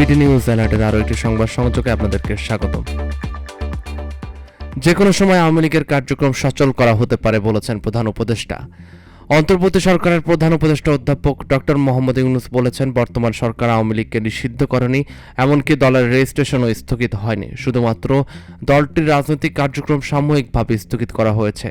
PT news অ্যালার্টের আরও একটি সংবাদ সংযোগে আপনাদেরকে স্বাগতম। যে কোনো সময় আওয়ামী লীগের কার্যক্রম সচল করা হতে পারে বলেছেন প্রধান উপদেষ্টা। অন্তর্বর্তী সরকারের প্রধান উপদেষ্টা অধ্যাপক ডক্টর মোহাম্মদ ইউনূস বলেছেন, বর্তমান সরকার আওয়ামী লীগকে নিষিদ্ধ করেনি, এমনকি দলের রেজিস্ট্রেশনও স্থগিত হয়নি। শুধুমাত্র দলটির রাজনৈতিক কার্যক্রম সাময়িকভাবে স্থগিত করা হয়েছে।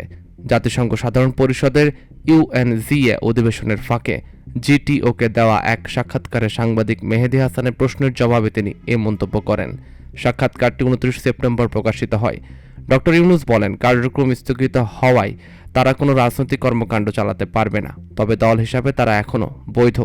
জাতিসংঘ সাধারণ পরিষদের ইউএনজিএ অধিবেশনের ফাঁকে জিটিওকে দেওয়া এক সাক্ষাৎকারে সাংবাদিক মেহেদী হাসানের প্রশ্নের জবাবে তিনি এ মন্তব্য করেন। সাক্ষাৎকারটি 29 সেপ্টেম্বর প্রকাশিত হয়। ডক্টর ইউনূস বলেন, কার্যক্রম স্থগিত হওয়ায় তারা কোনো রাজনৈতিক কর্মকাণ্ড চালাতে পারবে না, তবে দল হিসাবে তারা এখনও বৈধ।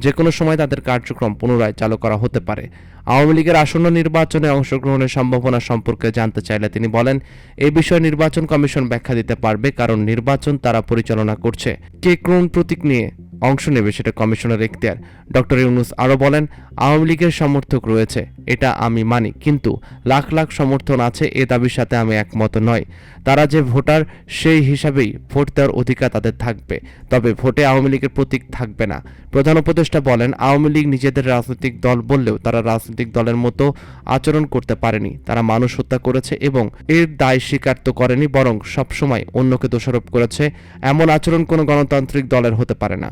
যে কোনো সময় তাদের কার্যক্রম পুনরায় চালু করা হতে পারে। আওয়ামী লীগের আসন্ন নির্বাচনে অংশগ্রহণের সম্ভাবনা সম্পর্কে জানতে চাইলে তিনি বলেন, এই বিষয়ে নির্বাচন কমিশন ব্যাখ্যা দিতে পারবে, কারণ নির্বাচন তারা পরিচালনা করছে। কে কোন প্রতীক নিয়ে অংশ নেবে সেটা কমিশনের এখতিয়ার। ডক্টর ইউনূস আরও বলেন, আওয়ামী লীগের সমর্থক রয়েছে, এটা আমি মানি, কিন্তু লাখ লাখ সমর্থন আছে, এ দাবির সাথে আমি একমত নয়। তারা যে ভোটার, সেই হিসাবেই ভোট দেওয়ার অধিকার তাদের থাকবে, তবে ভোটে আওয়ামী লীগের প্রতীক থাকবে না। প্রধান উপদেষ্টা বলেন, আওয়ামী লীগ নিজেদের রাজনৈতিক দল বললেও তারা রাজনৈতিক দলের মতো আচরণ করতে পারেনি। তারা মানুষ হত্যা করেছে এবং এর দায় স্বীকার তো করেনি, বরং সবসময় অন্যকে দোষারোপ করেছে। এমন আচরণ কোনো গণতান্ত্রিক দলের হতে পারে না।